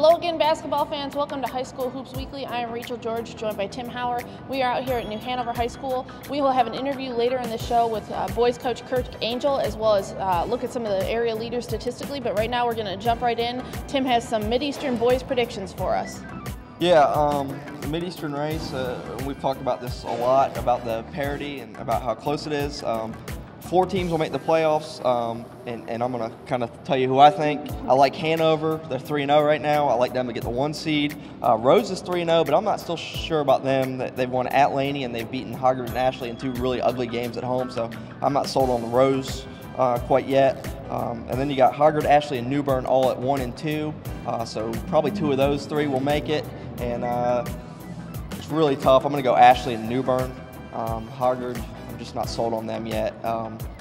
Hello again, basketball fans. Welcome to High School Hoops Weekly. I am Rachel George, joined by Tim Hauer. We are out here at New Hanover High School. We will have an interview later in the show with boys coach Kirk Angel, as well as look at some of the area leaders statistically. But right now we're going to jump right in. Tim has some Mideastern boys predictions for us. Yeah, the Mideastern race, we've talked about this a lot, about the parity and about how close it is. 4 teams will make the playoffs, and I'm going to kind of tell you who I think. I like Hanover. They're 3-0 right now. I like them to get the 1 seed. Rose is 3-0, but I'm not still sure about them. They've won at Laney, and they've beaten Hoggard and Ashley in 2 really ugly games at home, so I'm not sold on the Rose quite yet. And then you got Hoggard, Ashley, and New Bern all at 1 and 2, so probably 2 of those 3 will make it. And it's really tough. I'm going to go Ashley and New Bern. Hoggard, I'm just not sold on them yet.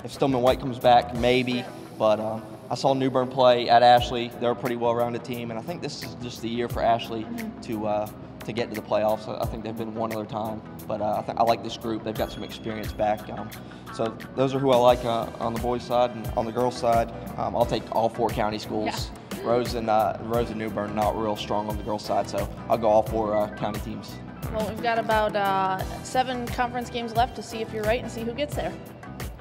If Stillman White comes back, maybe. But I saw New Bern play at Ashley. They're a pretty well-rounded team, and I think this is just the year for Ashley to get to the playoffs. I think they've been one other time, but I like this group. They've got some experience back. So those are who I like on the boys' side, and on the girls' side, I'll take all 4 county schools. Yeah. Rose and New Bern not real strong on the girls' side, so I'll go all 4 county teams. Well, we've got about 7 conference games left to see if you're right and see who gets there.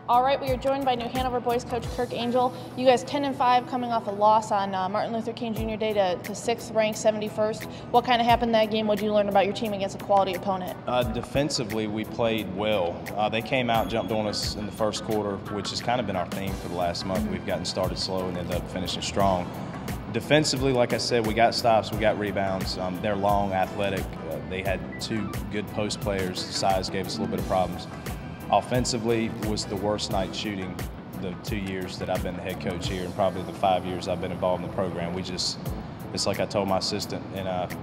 All right, we are joined by New Hanover boys coach Kirk Angel. You guys 10-5 coming off a loss on Martin Luther King Jr. Day to 6th ranked 71st. What kind of happened that game? What did you learn about your team against a quality opponent? Defensively, we played well. They came out, jumped on us in the first quarter, which has kind of been our theme for the last month. We've gotten started slow and ended up finishing strong. Defensively, like I said, we got stops, we got rebounds. They're long, athletic. They had 2 good post players. The size gave us a little bit of problems. Offensively was the worst night shooting the 2 years that I've been the head coach here, and probably the 5 years I've been involved in the program. It's like I told my assistant and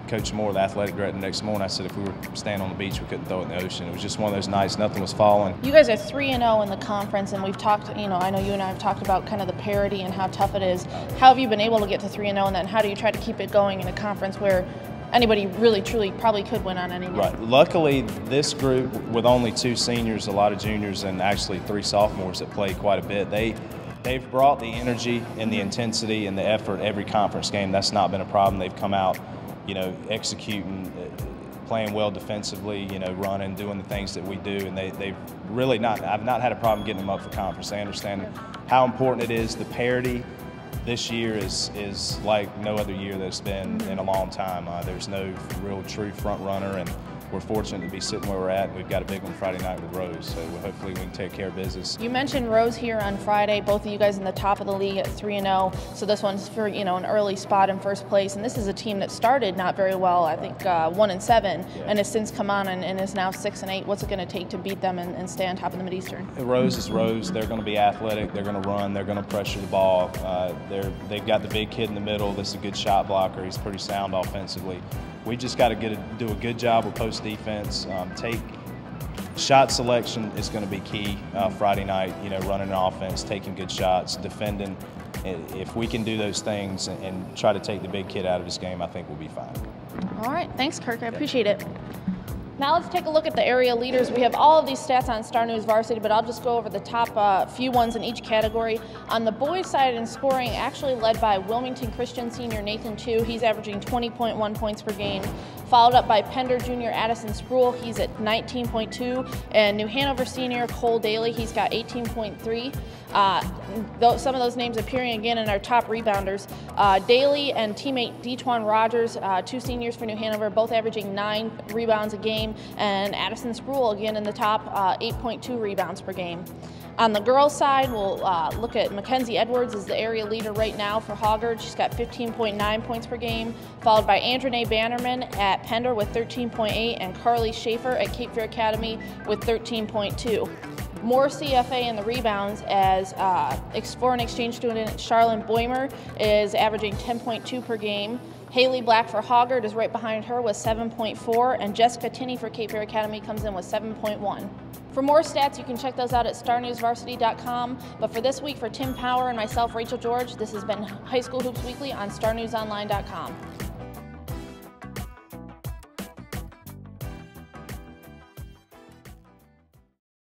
Coach Moore, the athletic director, the next morning, I said if we were standing on the beach, we couldn't throw it in the ocean. It was just one of those nights, nothing was falling. You guys are 3-0 in the conference, and we've talked, I know you and I have talked about kind of the parity and how tough it is. How have you been able to get to 3-0, and then how do you try to keep it going in a conference where anybody really, truly probably could win on any game? Right. Luckily, this group, with only 2 seniors, a lot of juniors, and actually 3 sophomores that played quite a bit, they've brought the energy and the intensity and the effort every conference game. That's not been a problem. They've come out, executing, playing well defensively, running, doing the things that we do, and they've really I've not had a problem getting them up for conference. They understand how important it is. The parity this year is like no other year that's been in a long time. There's no real true front runner, and we're fortunate to be sitting where we're at. We've got a big one Friday night with Rose, so hopefully we can take care of business. You mentioned Rose here on Friday, both of you guys in the top of the league at 3-0, so this one's for an early spot in first place, and this is a team that started not very well, I think 1-7, yeah, and has since come on and is now 6-8. What's it going to take to beat them and stay on top of the Mideastern? Rose is Rose. They're going to be athletic, they're going to run, they're going to pressure the ball. They've got the big kid in the middle. This is a good shot blocker. He's pretty sound offensively. We just got to do a good job with post defense. Shot selection is going to be key Friday night. Running an offense, taking good shots, defending. If we can do those things and try to take the big kid out of this game, I think we'll be fine. All right, thanks, Kirk. I appreciate it. Now let's take a look at the area leaders. We have all of these stats on Star News Varsity, but I'll just go over the top few ones in each category. On the boys' side in scoring, actually led by Wilmington Christian senior Nathan Chu. He's averaging 20.1 points per game. Followed up by Pender junior Addison Spruill. He's at 19.2. And New Hanover senior Cole Daly, he's got 18.3. Some of those names appearing again in our top rebounders. Daly and teammate Detwan Rogers, 2 seniors for New Hanover, both averaging 9 rebounds a game. And Addison Spruill again in the top, 8.2 rebounds per game. On the girls' side, we'll look at Mackenzie Edwards is the area leader right now for Hoggard. She's got 15.9 points per game, followed by Andrew Bannerman at Pender with 13.8 and Carly Schaefer at Cape Fear Academy with 13.2. More CFA in the rebounds as foreign exchange student Charlene Boymer is averaging 10.2 per game. Haley Black for Hoggard is right behind her with 7.4, and Jessica Tinney for Cape Fear Academy comes in with 7.1. For more stats, you can check those out at starnewsvarsity.com. But for this week, for Tim Hauer and myself, Rachel George, this has been High School Hoops Weekly on starnewsonline.com.